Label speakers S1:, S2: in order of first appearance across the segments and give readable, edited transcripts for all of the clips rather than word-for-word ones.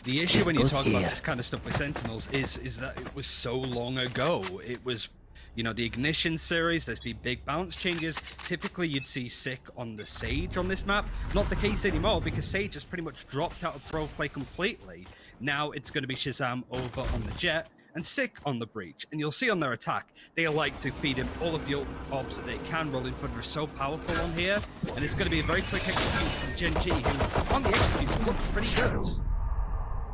S1: The issue when you talk about this kind of stuff with Sentinels is that it was so long ago. It was, you know, the Ignition series, there's the big bounce changes. Typically, you'd see Sick on the Sage on this map. Not the case anymore because Sage has pretty much dropped out of pro play completely. Now it's going to be Shazam over on the Jet and Sick on the Breach. And you'll see on their attack, they like to feed him all of the orbs that they can. Rolling Thunder is so powerful on here. And it's going to be a very quick execute from Gen.G, who on the executes looked pretty good.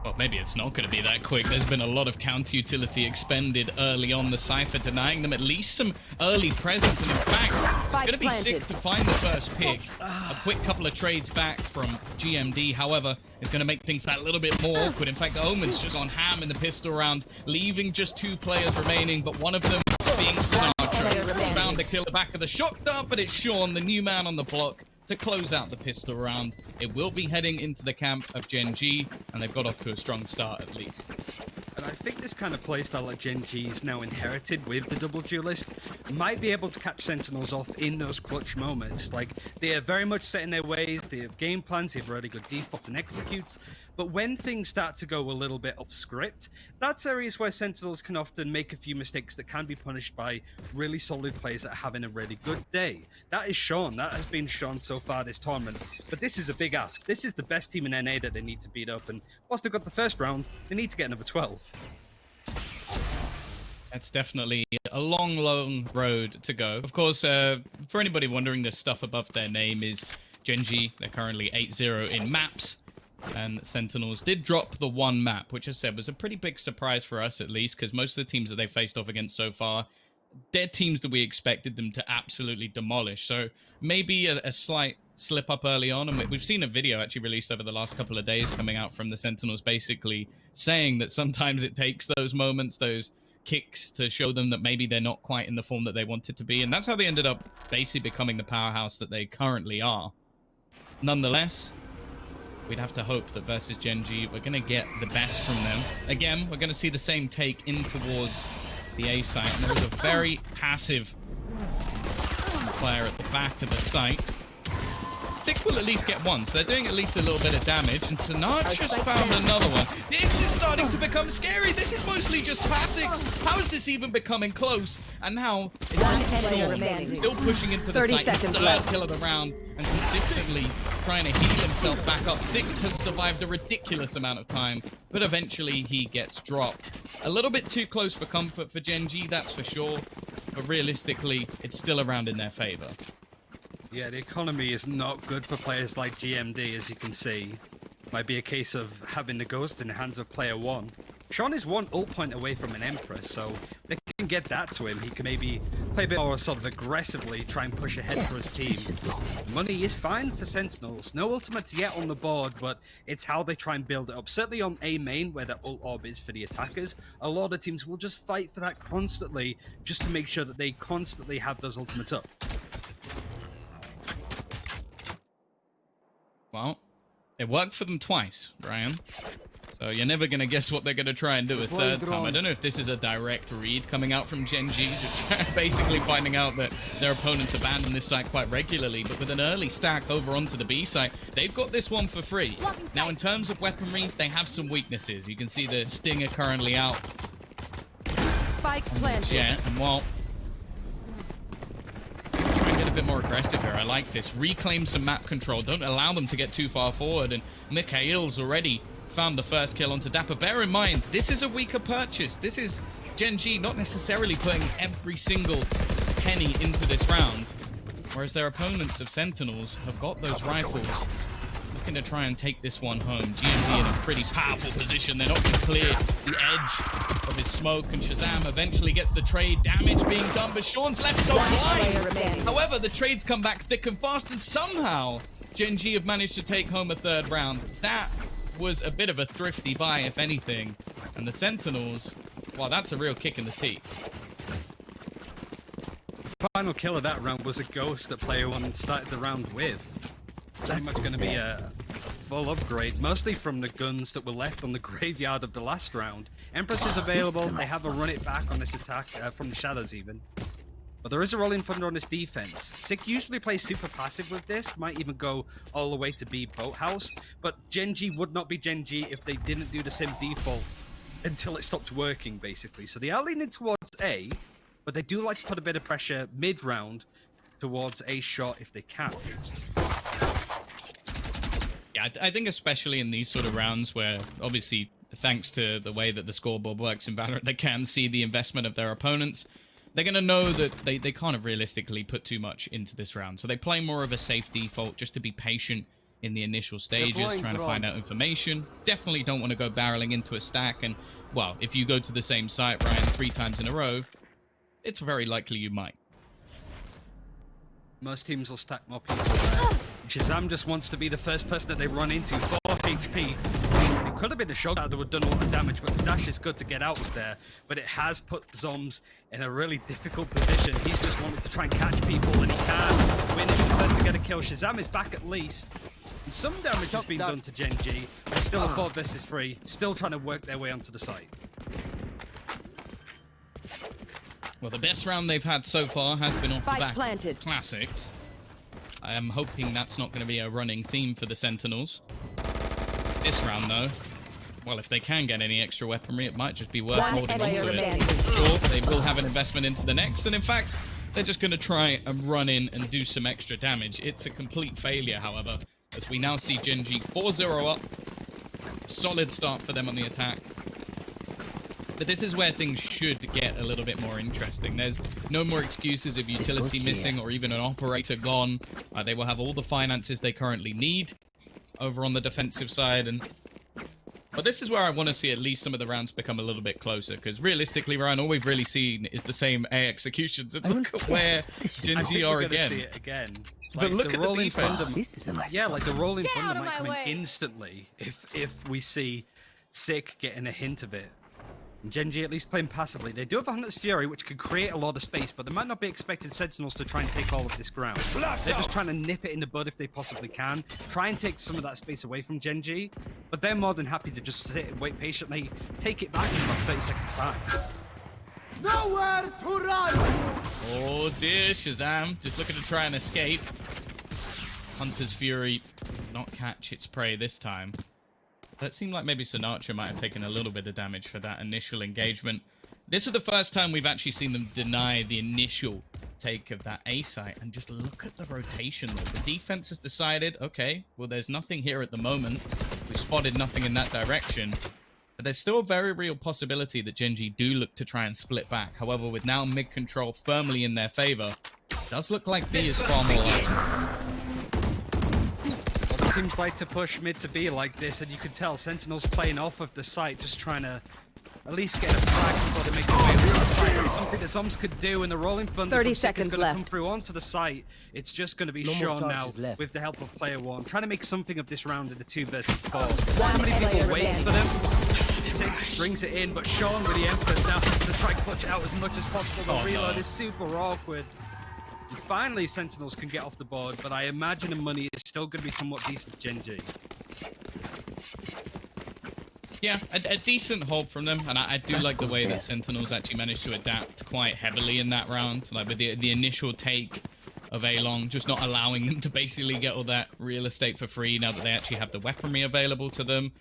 S2: Well, maybe it's not going to be that quick. There's been a lot of counter-utility expended early on. The Cypher denying them at least some early presence. And in fact, it's going to be sick to find the first pick. A quick couple of trades back from GMD, however, is going to make things that little bit more awkward. In fact, Omen's just on ham in the pistol round, leaving just 2 players remaining, but one of them being Sinatra. Found a kill at the back of the shot dart, but it's Sean, the new man on the block, to close out the pistol round. It will be heading into the camp of Gen.G, and they've got off to a strong start at least.
S1: And I think this kind of playstyle that Gen.G is now inherited with the double duelist might be able to catch Sentinels off in those clutch moments. Like, they are very much set in their ways, they have game plans, they have really good defaults and executes, but when things start to go a little bit off script, that's areas where Sentinels can often make a few mistakes that can be punished by really solid players that are having a really good day. That is Sean, that has been Sean so far this tournament, but this is a big ask. This is the best team in NA that they need to beat up, and whilst they've got the first round, they need to get another 12.
S2: That's definitely a long, long road to go. Of course, for anybody wondering, the stuff above their name is Gen.G. They're currently 8-0 in maps. And Sentinels did drop the 1 map, which I said was a pretty big surprise for us, at least, because most of the teams that they faced off against so far, they're teams that we expected them to absolutely demolish. So maybe a slight slip up early on. And we've seen a video actually released over the last couple of days coming out from the Sentinels, basically saying that sometimes it takes those moments, those kicks, to show them that maybe they're not quite in the form that they wanted to be. And that's how they ended up basically becoming the powerhouse that they currently are. Nonetheless, we'd have to hope that versus Gen.G, we're going to get the best from them. Again, we're going to see the same take in towards the A site. And there is a very passive player at the back of the site. Sick will at least get one, so they're doing at least a little bit of damage. And Sinatra's found another one. This is starting to become scary. This is mostly just classics. How is this even becoming close? And now it's Sean still pushing into the site. His third kill of the round, and consistently trying to heal himself back up. Sick has survived a ridiculous amount of time, but eventually he gets dropped. A little bit too close for comfort for Gen.G, that's for sure. But realistically, it's still around in their favor.
S1: Yeah, the economy is not good for players like GMD, as you can see. Might be a case of having the ghost in the hands of player 1. Sean is 1 ult point away from an Empress, so they can get that to him. He can maybe play a bit more sort of aggressively, try and push ahead for his team. Money is fine for Sentinels. No ultimates yet on the board, but it's how they try and build it up. Certainly on A main, where the ult orb is for the attackers, a lot of teams will just fight for that constantly, just to make sure that they constantly have those ultimates up.
S2: Well, it worked for them twice, Ryan. So you're never going to guess what they're going to try and do a third time. I don't know if this is a direct read coming out from Gen.G, just basically finding out that their opponents abandon this site quite regularly. But with an early stack over onto the B site, they've got this one for free. Now, in terms of weaponry, they have some weaknesses. You can see the Stinger currently out.
S3: Spike planted.
S2: Jet, and while get a bit more aggressive here. I like this. Reclaim some map control. Don't allow them to get too far forward. And Mikhail's already found the first kill onto Dapper. Bear in mind, this is a weaker purchase. This is Gen.G not necessarily putting every single penny into this round, whereas their opponents of Sentinels have got those rifles, looking to try and take this one home. GMD in a pretty powerful position. They're not going to clear the edge of his smoke, and Shazam eventually gets the trade. Damage being done, but Sean's left so blind. However, the trades come back thick and fast, and somehow Gen.G have managed to take home a third round. That was a bit of a thrifty buy, if anything. And the Sentinels, well, that's a real kick in the teeth.
S1: The final kill of that round was a ghost that player 1 started the round with. Pretty much going to be a full upgrade, mostly from the guns that were left on the graveyard of the last round. Empress is available. They have a run it back on this attack from the shadows even. But there is a Rolling Thunder on his defense. Sick usually plays super passive with this, might even go all the way to B Boathouse. But Gen.G would not be Gen.G if they didn't do the same default until it stopped working, basically. So they are leaning towards A, but they do like to put a bit of pressure mid-round towards A shot if they can.
S2: Yeah, I think especially in these sort of rounds where, obviously, thanks to the way that the scoreboard works in Valorant, they can see the investment of their opponents. They're going to know that they can't realistically put too much into this round. So they play more of a safe default just to be patient in the initial stages, trying to find out information. Definitely don't want to go barreling into a stack. And, well, if you go to the same site, Ryan, 3 times in a row, it's very likely you might.
S1: Most teams will stack more people there. Shazam just wants to be the first person that they run into. 4 HP. It could have been a shot that would have done a lot of damage, but the dash is good to get out of there. But it has put Zoms in a really difficult position. He's just wanted to try and catch people, and he can. Win is the first to get a kill. Shazam is back at least. And some damage has been done to Gen.G. But still a 4 versus 3. Still trying to work their way onto the site.
S2: Well, the best round they've had so far has been off the back
S3: planted.
S2: of Classics. I am hoping that's not going to be a running theme for the Sentinels. This round, though, well, if they can get any extra weaponry, it might just be worth holding on to it. Sure, they will have an investment into the next, and in fact, they're just going to try and run in and do some extra damage. It's a complete failure, however, as we now see Gen.G 4-0 up. Solid start for them on the attack. But this is where things should get a little bit more interesting. There's no more excuses of utility missing or even an operator gone. They will have all the finances they currently need over on the defensive side. But this is where I want to see at least some of the rounds become a little bit closer. Because realistically, Ryan, all we've really seen is the same A executions. And look at where Gen.G are again.
S1: See it again.
S2: But
S1: Like,
S2: look
S1: the
S2: at the
S1: Rolling
S2: defense.
S1: Thunder, yeah, like the Rolling Thunder might come in
S3: way.
S1: instantly if we see Sick getting a hint of it. Gen.G at least playing passively. They do have a Hunter's Fury, which could create a lot of space, but they might not be expecting Sentinels to try and take all of this ground. They're just trying to nip it in the bud if they possibly can, try and take some of that space away from Gen.G, but they're more than happy to just sit and wait patiently, take it back in about 30 seconds time.
S4: Nowhere to run!
S2: Oh dear, Shazam. Just looking to try and escape. Hunter's Fury not catch its prey this time. That seemed like maybe Sinatra might have taken a little bit of damage for that initial engagement. This is the first time we've actually seen them deny the initial take of that A site. And just look at the rotation, though. The defense has decided, okay, well, there's nothing here at the moment. We've spotted nothing in that direction. But there's still a very real possibility that Gen.G do look to try and split back. However, with now mid-control firmly in their favor, it does look like B is far more likely.
S1: Teams like to push mid to B like this, and you can tell Sentinels playing off of the site, just trying to at least get a flag before they make their way onto the site. It's something that Zoms could do, and the Rolling Thunder
S3: 30
S1: from Sick
S3: seconds
S1: is going to come
S3: left.
S1: through onto the site. It's just going to be Sean now with the help of player 1, trying to make something of this round in the 2 versus 4. So many people waiting for them. Sick brings it in, but Sean with the Empress now has to try and clutch it out as much as possible. The reload is super awkward. And finally, Sentinels can get off the board, but I imagine the money is still going to be somewhat decent for Gen.G.
S2: Yeah, a decent hold from them, and I do like the way that Sentinels actually managed to adapt quite heavily in that round, like with the initial take of A-Long, just not allowing them to basically get all that real estate for free now that they actually have the weaponry available to them.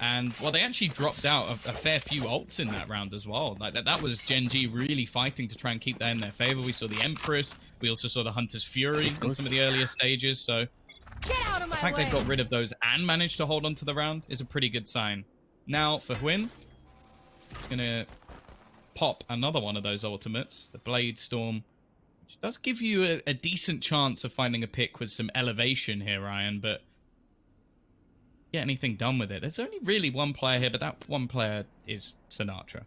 S2: And, well, they actually dropped out a fair few ults in that round as well. Like that was Gen.G really fighting to try and keep that in their favor. We saw the Empress. We also saw the Hunter's Fury in some of the earlier stages. So the fact they got rid of those and managed to hold on to the round is a pretty good sign. Now, for Hwin, he's going to pop another one of those ultimates, the Blade Storm, which does give you a decent chance of finding a pick with some elevation here, Ryan, but get anything done with it. There's only really one player here, but that one player is Sinatra.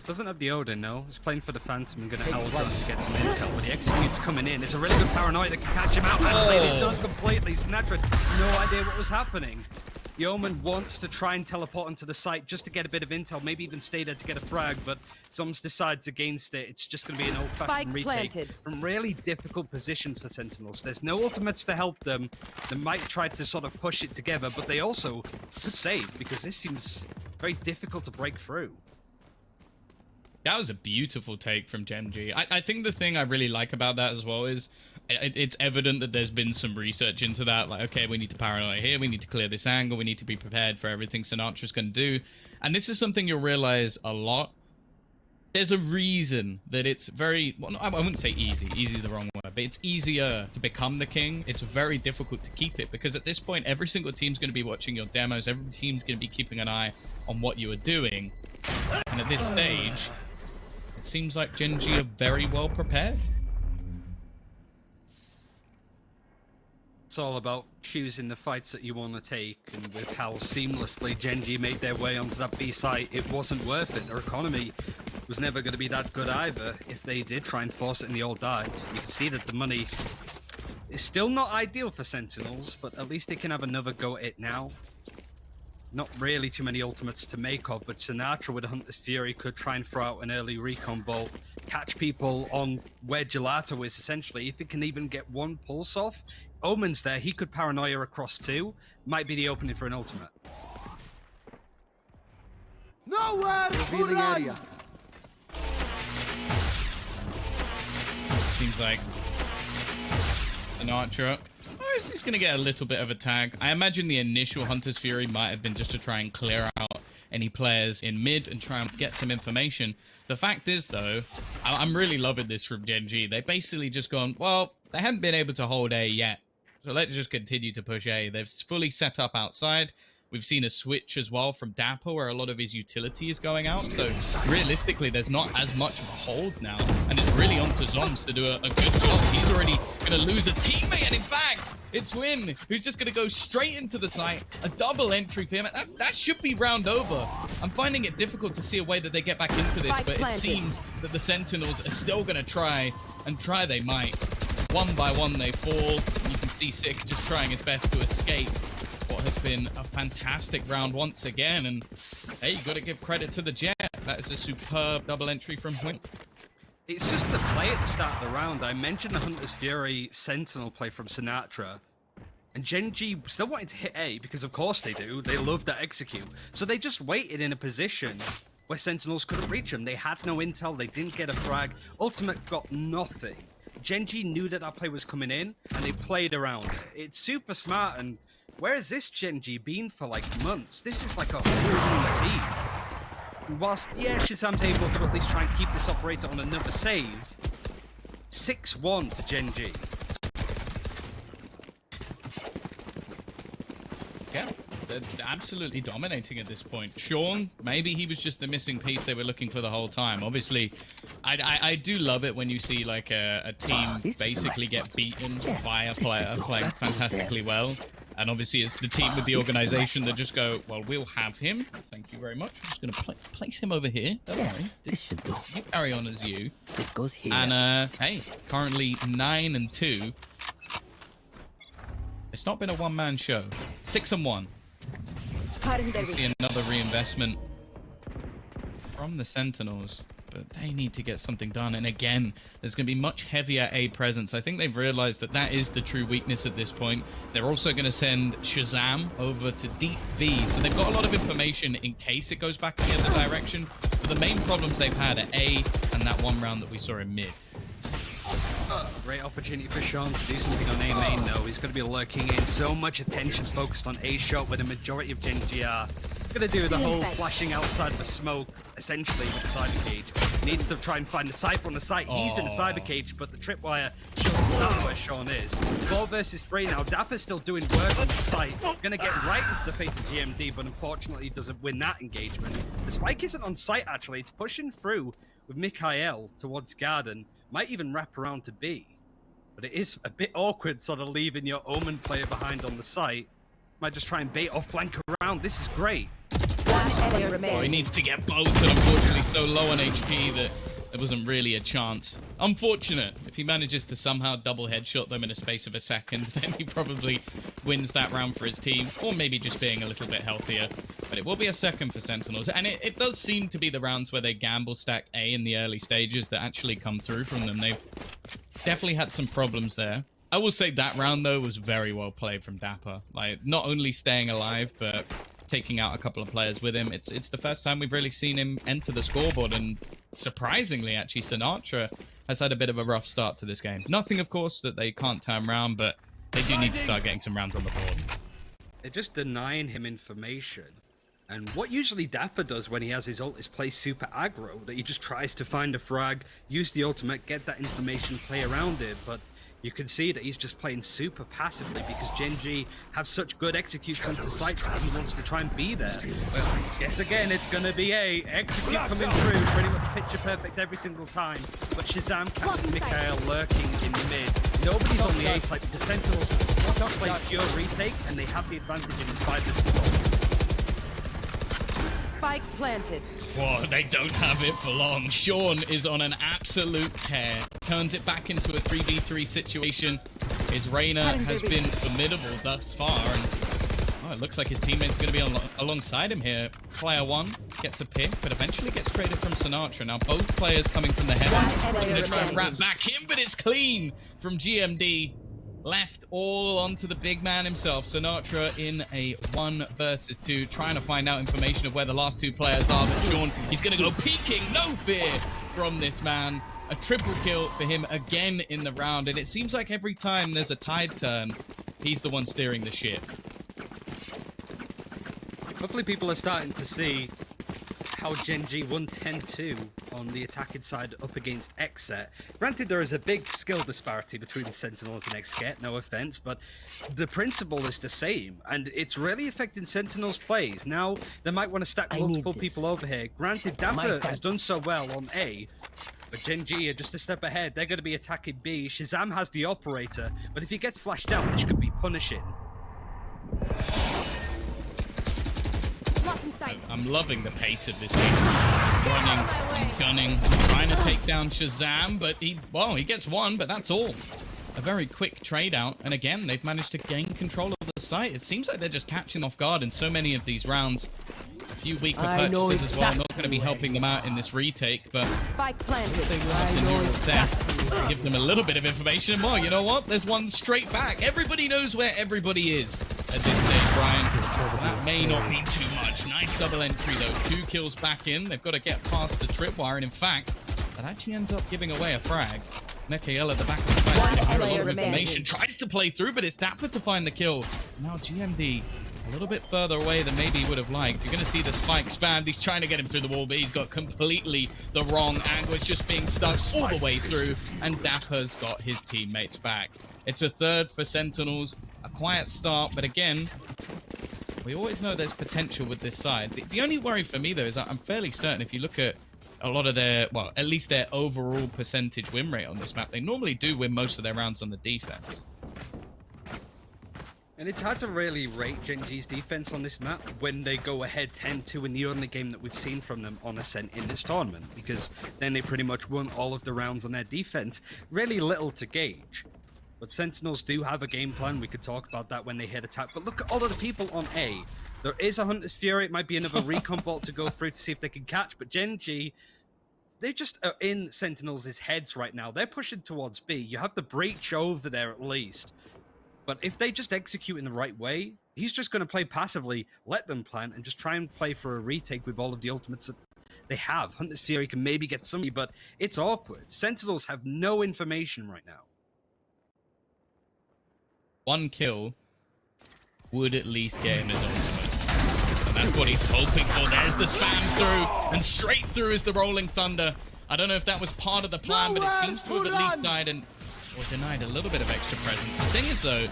S1: Doesn't have the Odin, no. He's playing for the Phantom and going to help to get some intel, but the Execute's coming in. It's a really good paranoia that can catch him out. It does completely. Sinatra had no idea what was happening. Yeoman wants to try and teleport onto the site just to get a bit of intel, maybe even stay there to get a frag, but Zoms decides against it. It's just going to be an old-fashioned retake from really difficult positions for Sentinels. There's no ultimates to help them. They might try to sort of push it together, but they also could save, because this seems very difficult to break through.
S2: That was a beautiful take from Gen.G. I think the thing I really like about that as well is it's evident that there's been some research into that. Like, okay, we need to paranoia here. We need to clear this angle. We need to be prepared for everything Sinatra's going to do. And this is something you'll realize a lot. There's a reason that it's very, well, I wouldn't say easy. Easy is the wrong word, but it's easier to become the king. It's very difficult to keep it because at this point, every single team's going to be watching your demos. Every team's going to be keeping an eye on what you are doing. And at this stage, it seems like Gen.G are very well prepared.
S1: It's all about choosing the fights that you want to take, and with how seamlessly Gen.G made their way onto that B site, it wasn't worth it. Their economy was never going to be that good either if they did try and force it and they all died. You can see that the money is still not ideal for Sentinels, but at least they can have another go at it now. Not really too many ultimates to make of, but Sinatra with Hunter's Fury could try and throw out an early recon bolt, catch people on where Gelato is essentially. If it can even get one pulse off, Omen's there, he could paranoia across two. Might be the opening for an ultimate.
S4: Nowhere to run!
S2: Seems like Sinatra, he's going to get a little bit of a tag. I imagine the initial Hunter's Fury might have been just to try and clear out any players in mid and try and get some information. The fact is, though, I'm really loving this from Gen.G. They basically just gone, well, they haven't been able to hold A yet, so let's just continue to push A. They've fully set up outside. We've seen a switch as well from Dapper where a lot of his utility is going out. So realistically, there's not as much of a hold now. And it's really on to Zombs to do a good job. He's already going to lose a teammate. And in fact, it's Win, who's just going to go straight into the site. A double entry for him. That should be round over. I'm finding it difficult to see a way that they get back into this. But it seems that the Sentinels are still going to try. And try they might. One by one, they fall. You can see Sick just trying his best to escape what has been a fantastic round once again. And hey, you got to give credit to the Jet. That is a superb double entry from Win.
S1: It's just the play at the start of the round. I mentioned the Hunter's Fury Sentinel play from Sinatra. And Gen.G still wanted to hit A because of course they do. They love that execute. So they just waited in a position where Sentinels couldn't reach them. They had no intel. They didn't get a frag. Ultimate got nothing. Gen.G knew that play was coming in and they played around it. It's super smart. And where has this Gen.G been for like months? This is like a whole team. Whilst, yeah, Shazam's able to at least try and keep this operator on another save, 6-1 to Gen.G.
S2: Yeah, they're absolutely dominating at this point. Sean, maybe he was just the missing piece they were looking for the whole time. Obviously, I do love it when you see like a team basically get beaten by a player playing fantastically well. And obviously, it's the team with the organization that just go, well, we'll have him. Thank you very much. I'm just going to place him over here. Don't worry.
S5: This should do.
S2: You carry on as you.
S5: This goes here.
S2: And, hey, currently 9-2. It's not been a one-man show. 6-1. We see another reinvestment from the Sentinels. But they need to get something done. And again, there's going to be much heavier A presence. I think they've realized that that is the true weakness at this point. They're also going to send Shazam over to deep B. So they've got a lot of information in case it goes back in the other direction. But the main problems they've had are A and that one round that we saw in mid.
S1: Great opportunity for Sean to do something on A main though. He's going to be lurking in. So much attention focused on A shot where the majority of Gen.G are. Going to do the whole flashing outside of the smoke, essentially, with the cyber cage. Needs to try and find the Cypher on the site. He's in the cyber cage, but the tripwire shows exactly where Sean is. 4 versus 3 now. Dapper's still doing work on the site. Going to get right into the face of GMD, but unfortunately he doesn't win that engagement. The spike isn't on site, actually. It's pushing through with Mikhail towards Garden. Might even wrap around to B. But it is a bit awkward sort of leaving your Omen player behind on the site. Might just try and bait or flank around. This is great.
S2: Oh, he needs to get both, and unfortunately so low on HP that there wasn't really a chance. Unfortunate. If he manages to somehow double headshot them in a space of a second, then he probably wins that round for his team, or maybe just being a little bit healthier. But it will be a second for Sentinels, and it does seem to be the rounds where they gamble stack A in the early stages that actually come through from them. They've definitely had some problems there. I will say that round, though, was very well played from Dapper. Like, not only staying alive, but taking out a couple of players with him. It's the first time we've really seen him enter the scoreboard, and surprisingly, actually, Sinatra has had a bit of a rough start to this game. Nothing, of course, that they can't turn around, but they do need to start getting some rounds on the board.
S1: They're just denying him information. And what usually Dapper does when he has his ult is play super aggro, that he just tries to find a frag, use the ultimate, get that information, play around it, but you can see that he's just playing super passively because Gen.G have such good executes onto sites that he wants to try and be there. But yes, again, it's going to be a execute coming through, pretty much picture perfect every single time. But Shazam catches Mikhail lurking in mid. Nobody's on the A side because Sentinels want to play pure retake and they have the advantage in this 5 vs 4.
S3: Spike planted.
S2: Whoa, they don't have it for long. Sean is on an absolute tear. Turns it back into a 3v3 situation. His Reyna has been formidable thus far. And it looks like his teammates are going to be alongside him here. Player 1 gets a pick, but eventually gets traded from Sinatra. Now both players coming from the heaven. They're going to try and wrap back in, but it's clean from GMD. Left all onto the big man himself. Sinatra in a 1 vs 2, trying to find out information of where the last 2 players are. But Sean, he's going to go peeking, no fear from this man. A triple kill for him again in the round. And it seems like every time there's a tide turn, he's the one steering the ship.
S1: Hopefully people are starting to see how Gen.G won 10-2 on the attacking side up against Xset. Granted, there is a big skill disparity between the Sentinels and Xset, no offense, but the principle is the same, and it's really affecting Sentinels' plays. Now, they might want to stack multiple people over here. Granted, Dapper has done so well on A, but Gen.G are just a step ahead. They're going to be attacking B. Shazam has the operator, but if he gets flashed out, this could be punishing.
S2: I'm loving the pace of this game. Running, gunning, trying to take down Shazam, but he gets one, but that's all. A very quick trade out, and again, they've managed to gain control of the site. It seems like they're just catching off guard in so many of these rounds. A few weaker purchases as well, not going to be helping them out in this retake, but
S3: Spike planted.
S2: they will have the neural theft. Give them a little bit of information. Well, you know what? There's one straight back. Everybody knows where everybody is at this stage, Brian. That may not mean too much. Nice double entry, though. 2 kills back in. They've got to get past the tripwire, and in fact, that actually ends up giving away a frag. Mekael at the back of the site, a lot of information. Tries to play through, but it's Dapper to find the kill. Now GMD a little bit further away than maybe he would have liked. You're going to see the spike spammed. He's trying to get him through the wall, but he's got completely the wrong angle. It's just being stuck all the way through, and Dapper's got his teammates back. It's a 3rd for Sentinels. A quiet start, but again, we always know there's potential with this side. The only worry for me, though, is that I'm fairly certain if you look at a lot of their, well, at least their overall percentage win rate on this map, they normally do win most of their rounds on the defense.
S1: And it's hard to really rate Gen.G's defense on this map when they go ahead 10-2 in the only game that we've seen from them on Ascent in this tournament, because then they pretty much won all of the rounds on their defense. Really little to gauge. But Sentinels do have a game plan. We could talk about that when they hit attack. But look at all of the people on A. There is a Hunter's Fury. It might be another recon bolt to go through to see if they can catch. But Gen.G, they just are in Sentinels' heads right now. They're pushing towards B. You have the breach over there at least. But if they just execute in the right way, he's just going to play passively, let them plant, and just try and play for a retake with all of the ultimates that they have. Hunter's Fury can maybe get somebody, but it's awkward. Sentinels have no information right now.
S2: 1 kill would at least get him his ultimate. And that's what he's hoping for. There's the spam through, and straight through is the Rolling Thunder. I don't know if that was part of the plan, but it seems to have at least died or denied a little bit of extra presence. The thing is, though,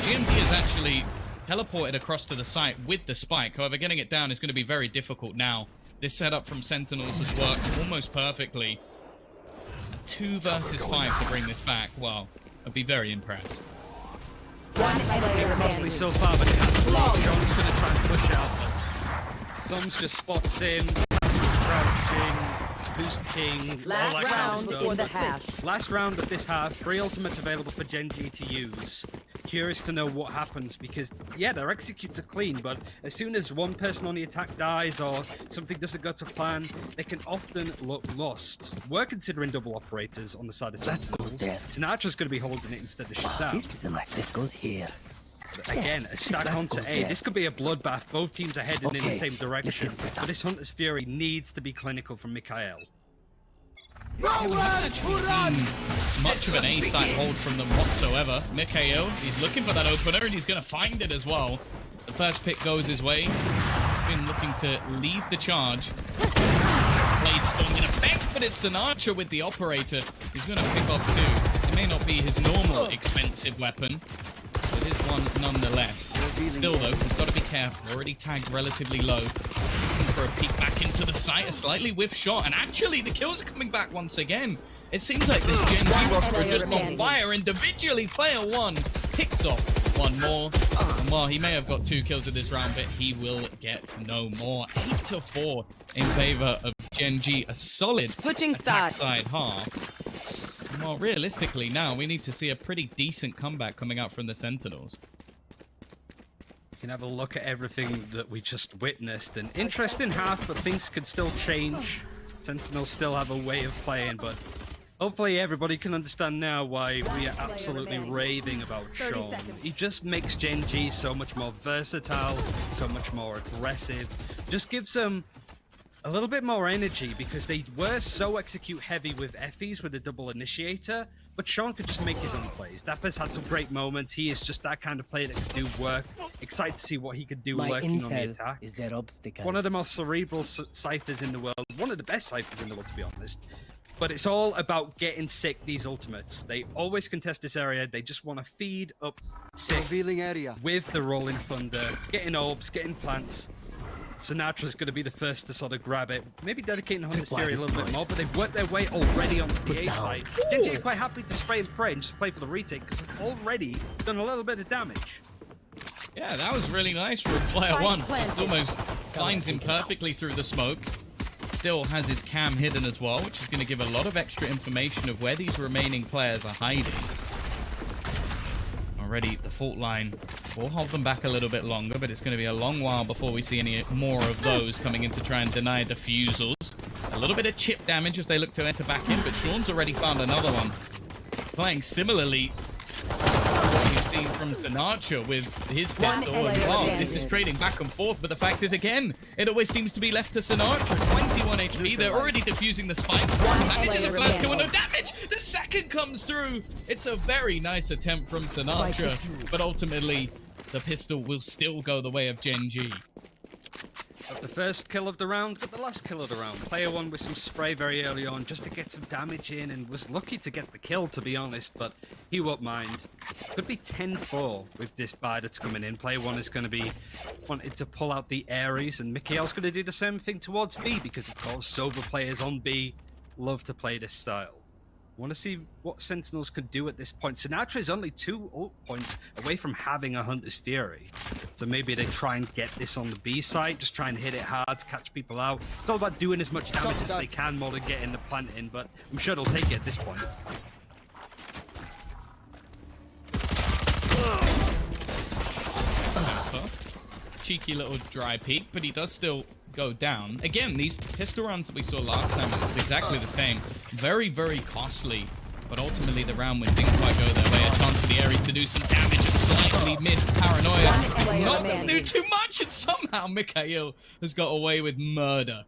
S2: GMD has actually teleported across to the site with the spike. However, getting it down is going to be very difficult now. This setup from Sentinels has worked almost perfectly. A 2 versus 5 to bring this back. Wow, I'd be very impressed.
S1: Costly so far, but it has to block. John's going to try and push out. Tom's just spots him, crouching, boosting, all that kind of stuff.
S3: In the half.
S1: Last round of this half, 3 ultimates available for Gen.G to use. Curious to know what happens because, yeah, their executes are clean, but as soon as one person on the attack dies or something doesn't go to plan, they can often look lost. We're considering double operators on the side of Sentinels. Sinatra's going to be holding it instead of Shazam.
S5: This isn't like this goes here.
S1: Again, a stack onto A. This could be a bloodbath. Both teams are heading in the same direction.
S5: Let's get set up.
S1: But this Hunter's Fury needs to be clinical from Mikhail.
S4: Nowhere
S2: Actually
S4: to run!
S2: seen much of an A site hold from them whatsoever. Mikhail, he's looking for that opener and he's going to find it as well. The first pick goes his way. He's been looking to lead the charge. Blade storm in effect, but it's Sinatra with the operator. He's going to pick up two. It may not be his normal expensive weapon, but it is one nonetheless. Still though, he's got to be careful. Already tagged relatively low. Looking for a peek back into the site, a slightly whiff shot, and actually the kills are coming back once again. It seems like this Gen.G roster are just on fire. Individually, player one picks off one more. And while he may have got 2 kills in this round, but he will get no more. 8-4 in favor of Gen.G. A solid
S3: Switching
S2: attack
S3: sides.
S2: side half. Well, realistically now, we need to see a pretty decent comeback coming out from the Sentinels.
S1: You can have a look at everything that we just witnessed. An interesting half, but things could still change. Sentinels still have a way of playing, but hopefully everybody can understand now why we are absolutely raving about Sean. He just makes Gen.G so much more versatile, so much more aggressive. Just gives them a little bit more energy because they were so execute heavy with Effie's with the double initiator, but Sean could just make his own plays. Dapper's had some great moments. He is just that kind of player that can do work. Excited to see what he could do lurking on the attack.
S5: Is their obstacle.
S1: One of the most cerebral ciphers in the world. One of the best ciphers in the world, to be honest. But it's all about getting sick, these ultimates. They always contest this area. They just want to feed up sick
S4: Revealing area.
S1: with the Rolling Thunder, getting orbs, getting plants. Sinatra's going to be the first to sort of grab it. Maybe dedicating Hunter's Fury a little bit more, but they've worked their way already onto the A side. Gen.G are quite happy to spray and pray and just play for the retake because they've already done a little bit of damage.
S2: Yeah, that was really nice for player
S3: Spike
S2: one.
S3: planted.
S2: Just almost finds him perfectly through the smoke. Still has his cam hidden as well, which is going to give a lot of extra information of where these remaining players are hiding. Already, the fault line will hold them back a little bit longer, but it's going to be a long while before we see any more of those coming in to try and deny defusals. A little bit of chip damage as they look to enter back in, but Sean's already found another one. Playing similarly what we've seen from Sinatra with his pistol
S3: LA
S2: and well,
S3: advantage.
S2: this is trading back and forth, but the fact is again, it always seems to be left to Sinatra. 21 HP, they're already defusing the spike. Manages a first kill with no damage. The second comes through. It's a very nice attempt from Sinatra, but ultimately the pistol will still go the way of Gen.G.
S1: Got the first kill of the round, got the last kill of the round. Player one with some spray very early on just to get some damage in and was lucky to get the kill, to be honest, but he won't mind. Could be 10-4 with this buy that's coming in. Player one is going to be wanting to pull out the Ares, and Mikhail's going to do the same thing towards B because, of course, Silver players on B love to play this style. Want to see what Sentinels could do at this point. Sinatra is only 2 ult points away from having a Hunter's Fury. So maybe they try and get this on the B side, just try and hit it hard to catch people out. It's all about doing as much damage as they can more than getting the plant in, but I'm sure they'll take it at this point.
S2: Cheeky little dry peek, but he does still go down. Again, these pistol runs that we saw last time, it was exactly the same. Very, very costly, but ultimately the round when didn't quite go their way. A chance for the Ares to do some damage, a slightly missed paranoia. Not gonna do too much, and somehow Mikhail has got away with murder.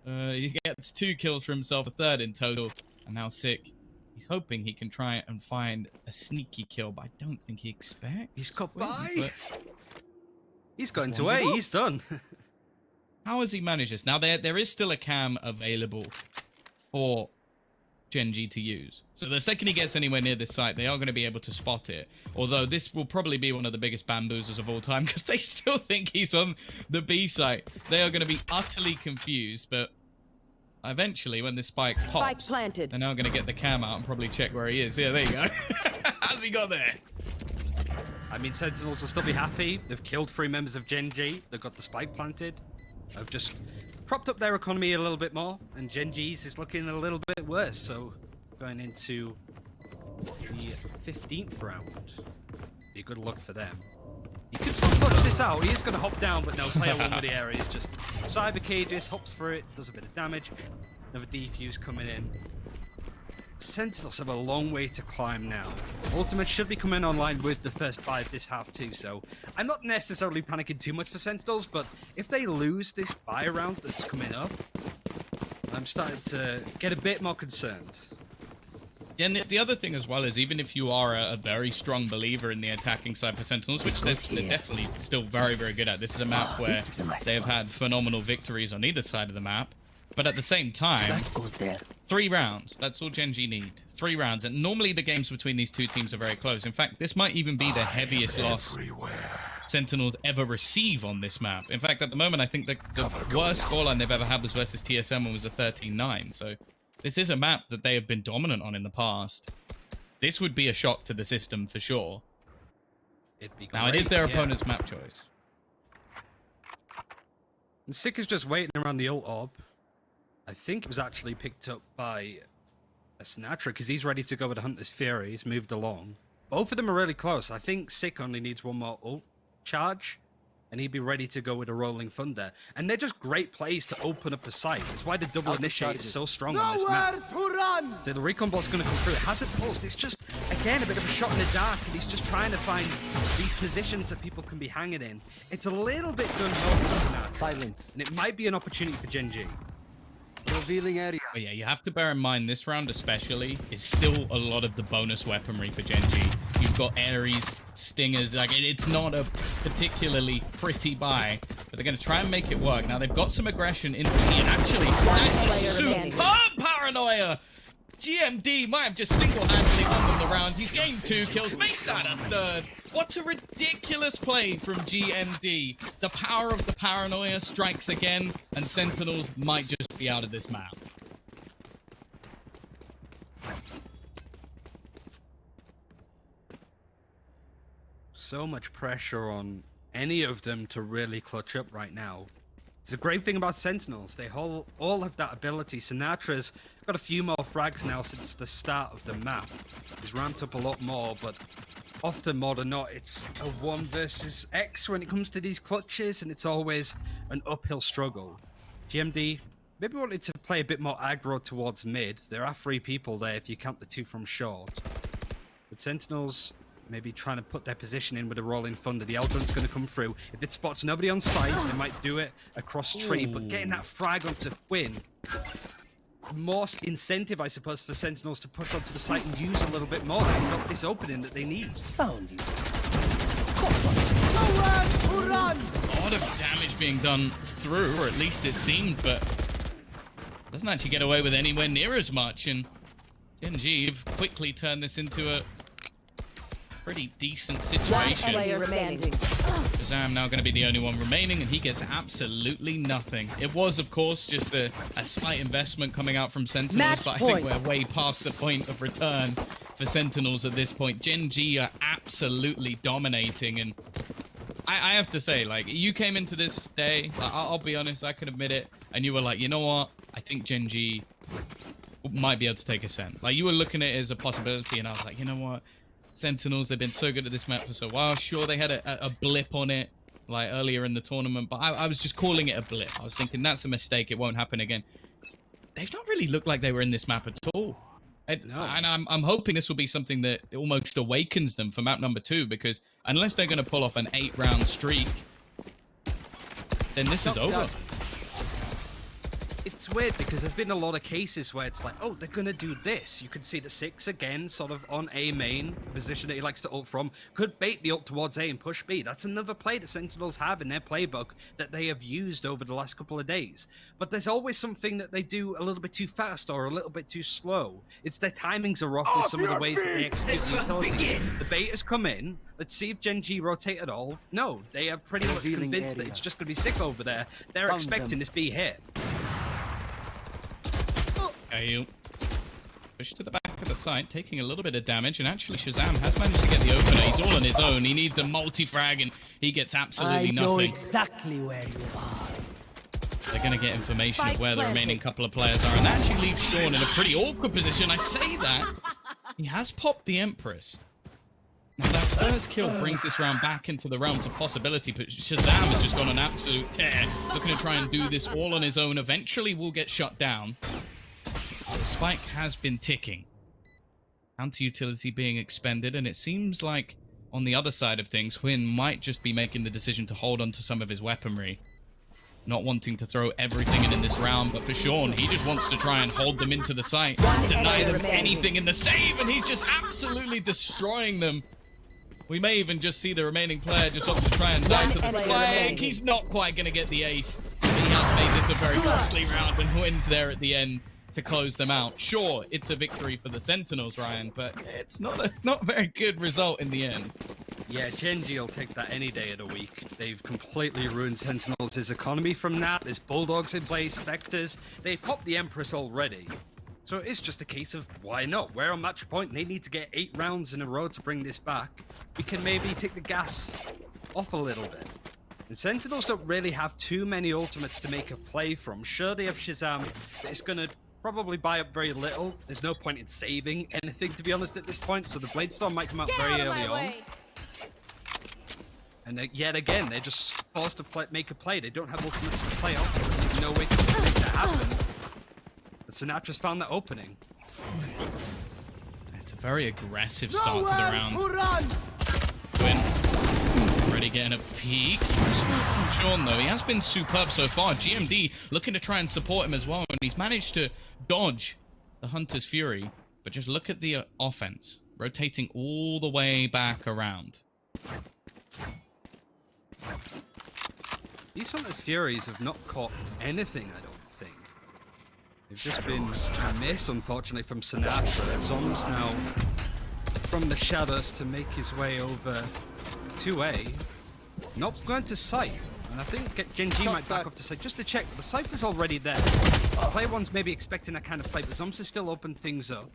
S2: He gets 2 kills for himself, a third in total, and now sick. He's hoping he can try and find a sneaky kill, but I don't think he expects.
S1: He's got by.
S2: But
S1: He's got into A, he's done.
S2: how has he managed this? Now, there is still a cam available for Gen.G to use. So the second he gets anywhere near this site, they are going to be able to spot it. Although this will probably be one of the biggest bamboozles of all time because they still think he's on the B site. They are going to be utterly confused, but eventually when this spike pops,
S3: planted.
S2: they're now going to get the cam out and probably check where he is. Yeah, there you go. How's he got there?
S1: I mean, Sentinels will still be happy. They've killed 3 members of Gen.G. They've got the spike planted. They've just propped up their economy a little bit more, and Gen.G's is looking a little bit worse. So going into the 15th round, be a good look for them. You can still clutch this out. He is going to hop down, but no, player one with the area is just cyber cages, hops through it, does a bit of damage. Another defuse coming in. Sentinels have a long way to climb now. Ultimate should be coming online with the first buy this half too, so I'm not necessarily panicking too much for Sentinels, but if they lose this buy round that's coming up, I'm starting to get a bit more concerned.
S2: Yeah, and the other thing as well is even if you are a very strong believer in the attacking side for Sentinels, which they're definitely still very, very good at. This is a map where they have had phenomenal victories on either side of the map. But at the same time, 3 rounds. That's all Gen.G need. 3 rounds. And normally the games between these two teams are very close. In fact, this might even be the heaviest loss Sentinels ever receive on this map. In fact, at the moment, I think the worst scoreline they've ever had was versus TSM and was a 13-9. So this is a map that they have been dominant on in the past. This would be a shock to the system for sure.
S1: It'd be great,
S2: now, it is their opponent's map choice.
S1: And Sick is just waiting around the ult orb. I think it was actually picked up by a Sinatra because he's ready to go with the Hunter's Fury. He's moved along. Both of them are really close. I think Sick only needs one more ult charge and he'd be ready to go with a Rolling Thunder. And they're just great plays to open up a site. That's why the double initiate is so strong on this map. So the recon bot's going to come through. It hasn't pulsed. It's just, again, a bit of a shot in the dark and he's just trying to find these positions that people can be hanging in. It's a little bit gun-ho for Sinatra.
S4: Silence.
S1: And it might be an opportunity for Gen.G.
S4: Revealing area.
S2: But yeah, you have to bear in mind this round especially is still a lot of the bonus weaponry for Gen.G. You've got Ares, Stingers, like it's not a particularly pretty buy, but they're going to try and make it work. Now they've got some aggression into me, and actually that's a superb paranoia! GMD might have just single-handedly won them the round. He's gained 2 kills, make that a 3rd. What a ridiculous play from GMD. The power of the paranoia strikes again, and Sentinels might just be out of this map.
S1: So much pressure on any of them to really clutch up right now. It's a great thing about Sentinels. They all have that ability. Sinatra's got a few more frags now since the start of the map. He's ramped up a lot more, but often more than not, it's a 1 versus X when it comes to these clutches, and it's always an uphill struggle. GMD maybe wanted to play a bit more aggro towards mid. There are 3 people there if you count the 2 from short. But Sentinels maybe trying to put their position in with a Rolling Thunder. The Eldron's going to come through. If it spots nobody on site, they might do it across tree. But getting that frag onto Quinn, more incentive, I suppose, for Sentinels to push onto the site and use a little bit more. They've got this opening that they need.
S4: Found you.
S2: A lot of damage being done through, or at least it seemed, but doesn't actually get away with anywhere near as much. And Gen.G have quickly turned this into a pretty decent situation. Shazam now going to be the only one remaining, and he gets absolutely nothing. It was, of course, just a slight investment coming out from Sentinels, but I think we're way past the point of return for Sentinels at this point. Gen.G are absolutely dominating, and I have to say, like, you came into this day, like, I'll be honest, I can admit it, and you were like, you know what? I think Gen.G might be able to take a cent. Like, you were looking at it as a possibility, and I was like, you know what? Sentinels, they've been so good at this map for so while. Sure, they had a blip on it like earlier in the tournament, but I was just calling it a blip. I was thinking that's a mistake, it won't happen again. They've not really looked like they were in this map at all. And I'm hoping this will be something that almost awakens them for map number 2, because unless they're going to pull off an 8-round streak, then this is over.
S1: It's weird because there's been a lot of cases where it's like, oh, they're going to do this. You can see the 6 again, sort of on A main, position that he likes to ult from. Could bait the ult towards A and push B. That's another play that Sentinels have in their playbook that they have used over the last couple of days. But there's always something that they do a little bit too fast or a little bit too slow. It's their timings are off with some of the ways that they execute the utilities. The bait has come in. Let's see if Gen.G rotate at all. No, they are pretty much convinced that it's just going to be Sick over there. They're expecting this B hit.
S2: Push to the back of the site, taking a little bit of damage, and actually Shazam has managed to get the opener. He's all on his own. He needs the multi-frag, and he gets absolutely nothing. I know
S4: exactly where you are.
S2: They're going to get information of where the remaining couple of players are, and that actually leaves Sean in a pretty awkward position. I say that. He has popped the Empress. Now, that first kill brings this round back into the realms of possibility, but Shazam has just gone on absolute tear, looking to try and do this all on his own. Eventually, will get shut down. The spike has been ticking. counter-utility being expended, and it seems like on the other side of things, Huynh might just be making the decision to hold on to some of his weaponry. Not wanting to throw everything in this round, but for Sean, he just wants to try and hold them into the site, deny them anything in the save, and he's just absolutely destroying them. We may even just see the remaining player just opt to try and die to the spike. He's not quite going to get the ace, but he has made this a very costly round when Huynh's there at the end to close them out. Sure, it's a victory for the Sentinels, Ryan, but it's not a very good result in the end.
S1: Yeah, Gen.G will take that any day of the week. They've completely ruined Sentinels' economy from that. There's Bulldogs in place, Spectres. They've popped the Empress already. So it's just a case of why not? We're on match point. They need to get 8 rounds in a row to bring this back. We can maybe take the gas off a little bit. And Sentinels don't really have too many ultimates to make a play from. Sure, they have Shazam, but it's going to probably buy up very little. There's no point in saving anything, to be honest, at this point. So the Bladestorm might come out very early on. And yet again, they're just forced to make a play. They don't have ultimates to play off. There's no way to make that happen. But Sinatra's found that opening.
S2: It's a very aggressive start to the round. Huynh already getting a peek. From Sean, though, he has been superb so far. GMD looking to try and support him as well, and he's managed to dodge the Hunter's Fury. But just look at the offense, rotating all the way back around.
S1: These Hunter's Furies have not caught anything, I don't think. They've just been a miss, unfortunately, from Sinatra. Zom's now from the shadows to make his way over to A. Not going to site. And I think Gen.G might back off to site just to check. The Cypher's already there. Player 1's maybe expecting that kind of play, but Zoms has still opened things up.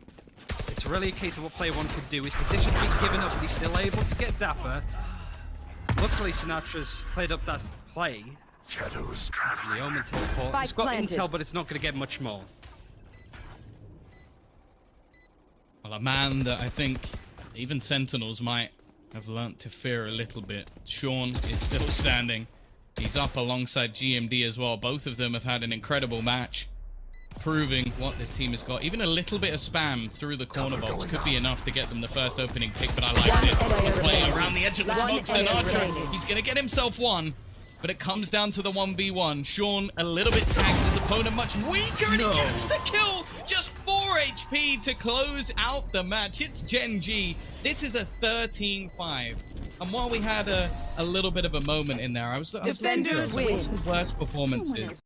S1: It's really a case of what Player 1 could do. His position he's given up, but he's still able to get Dapper. Luckily, Sinatra's played up that play.
S5: Shadows
S1: The Omen teleport. It's got intel, but it's not going to get much more.
S2: Well, a man that I think even Sentinels might have learnt to fear a little bit. Sean is still standing. He's up alongside GMD as well. Both of them have had an incredible match, proving what this team has got. Even a little bit of spam through the corner box could be enough to get them the first opening pick, but I like it. The play around the edge of the smoke, Sinatra. He's going to get himself one, but it comes down to the 1v1. Sean a little bit tagged, his opponent much weaker, and he gets the kill. Just 4 HP to close out the match. It's Gen.G. This is a 13-5. And while we had a little bit of a moment in there, I was
S3: Defenders
S2: what's the worst performances